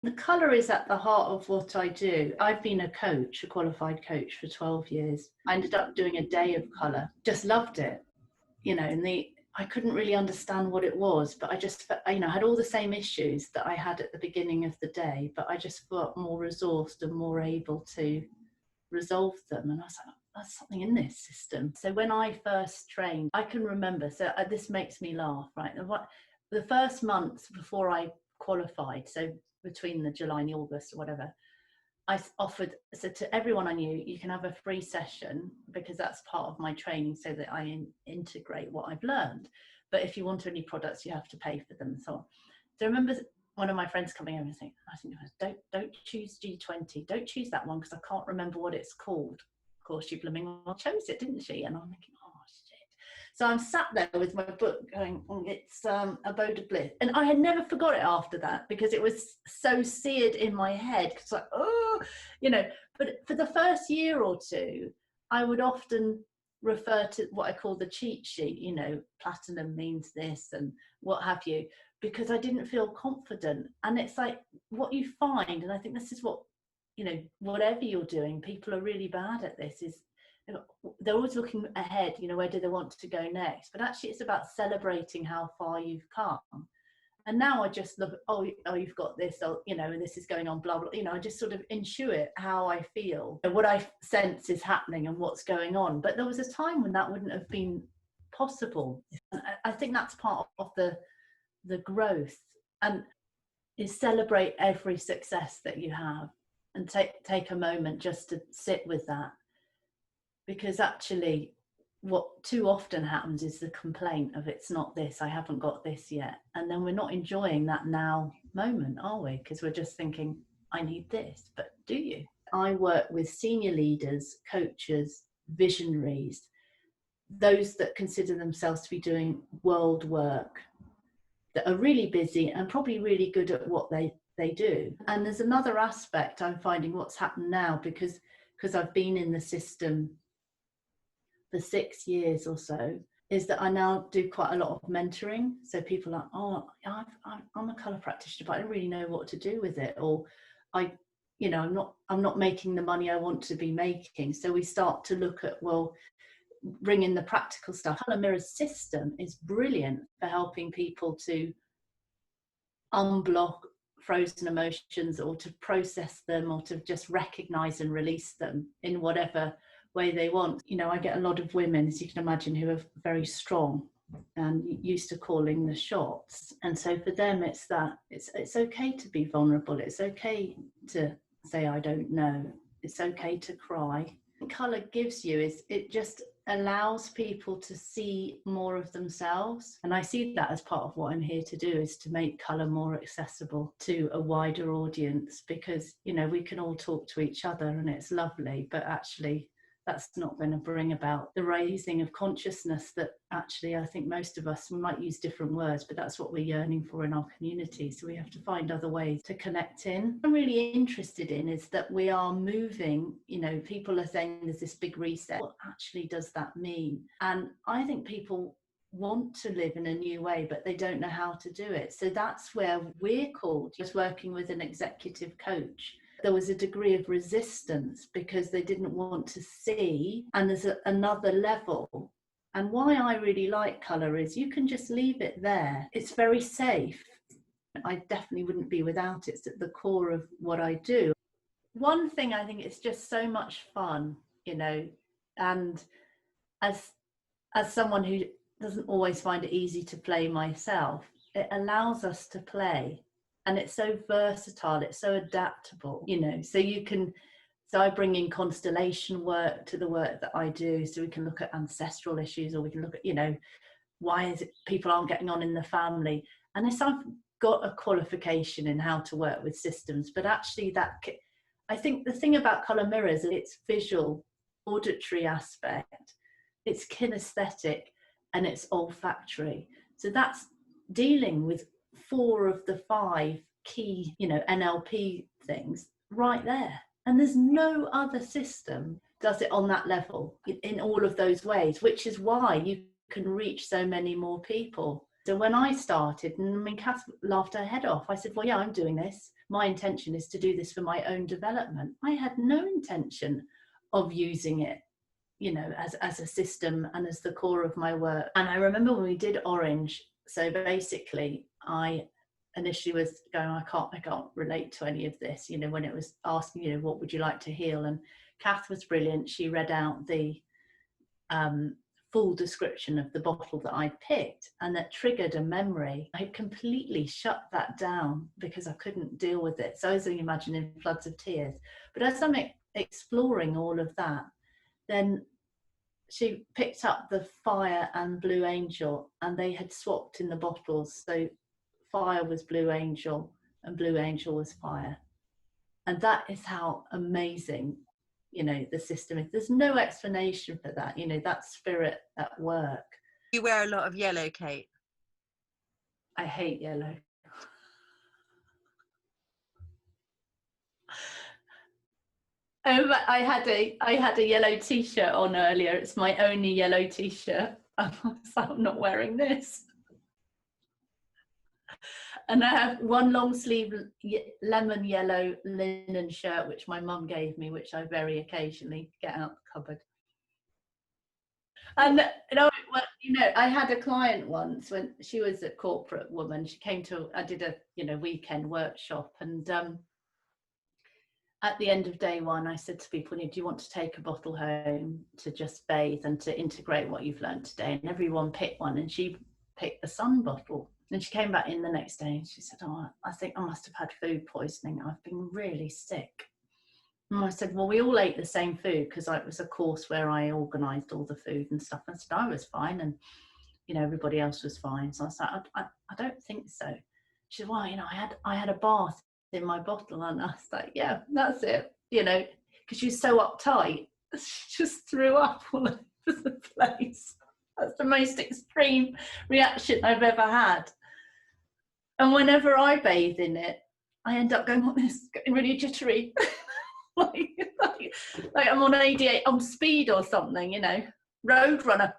The colour is at the heart of what I do. I've been a coach, a qualified coach for 12 years. I ended up doing a day of colour, just loved it, and I couldn't really understand what it was, but I just, I had all the same issues that I had at the beginning of the day, but I just felt more resourced and more able to resolve them. And I was like, there's something in this system. So when I first trained, I can remember, so this makes me laugh, right? The first month before I qualified, so between the July and the August or whatever, I said to everyone I knew, you can have a free session because that's part of my training so that I integrate what I've learned. But if you want any products, you have to pay for them and so on. So I remember one of my friends coming over and saying, I think it was, don't choose G20. Don't choose that one because I can't remember what it's called. Of course, she blooming well chose it, didn't she? And I'm thinking, oh, shit. So I'm sat there with my book going, it's Abode of Bliss. And I had never forgot it after that because it was so seared in my head. It's like, oh, but for the first year or two, I would often refer to what I call the cheat sheet, platinum means this and what have you, because I didn't feel confident. And it's like what you find, and I think this is what, whatever you're doing, people are really bad at this, is they're always looking ahead, where do they want to go next? But actually it's about celebrating how far you've come. And now I just look, oh, you've got this, and this is going on, blah, blah, I just sort of intuit how I feel and what I sense is happening and what's going on. But there was a time when that wouldn't have been possible. And I think that's part of the growth, and is celebrate every success that you have and take a moment just to sit with that. Because actually what too often happens is the complaint of it's not this, I haven't got this yet. And then we're not enjoying that now moment, are we? Because we're just thinking, I need this, but do you? I work with senior leaders, coaches, visionaries, those that consider themselves to be doing world work, that are really busy and probably really good at what they do. And there's another aspect I'm finding what's happened now, because I've been in the system for 6 years or so, is that I now do quite a lot of mentoring. So people are, oh, I'm a colour practitioner, but I don't really know what to do with it. Or I'm not making the money I want to be making. So we start to look at, well, bring in the practical stuff. Colour Mirror's system is brilliant for helping people to unblock frozen emotions, or to process them, or to just recognize and release them in whatever way they want. I get a lot of women, as you can imagine, who are very strong and used to calling the shots. And so for them, it's that it's okay to be vulnerable. It's okay to say, I don't know. It's okay to cry. Colour gives you is, it just allows people to see more of themselves. And I see that as part of what I'm here to do, is to make colour more accessible to a wider audience, because, we can all talk to each other and it's lovely, but actually that's not going to bring about the raising of consciousness that actually I think most of us, we might use different words, but that's what we're yearning for in our community. So we have to find other ways to connect in. What I'm really interested in is that we are moving, people are saying there's this big reset. What actually does that mean? And I think people want to live in a new way, but they don't know how to do it. So that's where we're called, just working with an executive coach. There was a degree of resistance because they didn't want to see, and there's another level. And why I really like colour is you can just leave it there. It's very safe. I definitely wouldn't be without it. It's at the core of what I do. One thing, I think it's just so much fun, and as someone who doesn't always find it easy to play myself, it allows us to play. And it's so versatile, it's so adaptable, so I bring in constellation work to the work that I do, so we can look at ancestral issues, or we can look at, why is it people aren't getting on in the family. And I've got a qualification in how to work with systems, but actually I think the thing about Colour Mirrors is its visual, auditory aspect, it's kinesthetic, and it's olfactory. So that's dealing with 4 of the 5 key, NLP things right there. And there's no other system does it on that level in all of those ways, which is why you can reach so many more people. So when I started, and Kath laughed her head off, I said, well, yeah, I'm doing this. my intention is to do this for my own development. I had no intention of using it, you know, as a system and as the core of my work. And I remember when we did Orange, so basically I initially was going, I can't relate to any of this, you know, when it was asking, you know, what would you like to heal? And Kath was brilliant. She read out the full description of the bottle that I picked, and that triggered a memory. I completely shut that down because I couldn't deal with it. So I was imagining floods of tears. But as I'm exploring all of that, then she picked up the Fire and Blue Angel, and they had swapped in the bottles. So Fire was Blue Angel and Blue Angel was Fire. And that is how amazing, you know, the system is. There's no explanation for that, you know, that spirit at work. You wear a lot of yellow, Kate? I hate yellow. I had a yellow t-shirt on earlier. It's my only yellow t-shirt. So I'm not wearing this. And I have one long sleeve lemon yellow linen shirt, which my mum gave me, which I very occasionally get out the cupboard. And you know, I had a client once when she was a corporate woman. She came to, I did a, you know, weekend workshop, and at the end of day one, I said to people, do you want to take a bottle home to just bathe and to integrate what you've learned today? And everyone picked one, and she picked the sun bottle. And she came back in the next day and she said, oh, I think I must have had food poisoning. I've been really sick. And I said, well, we all ate the same food, because it was a course where I organised all the food and stuff. I said, I was fine, and, you know, everybody else was fine. So I said, I don't think so. She said, well, you know, I had a bath in my bottle. And I was like, yeah, that's it, you know, because she's so uptight. She just threw up all over the place. That's the most extreme reaction I've ever had. And whenever I bathe in it, I end up going like this, getting really jittery. like I'm on 88 on speed or something, you know, road runner.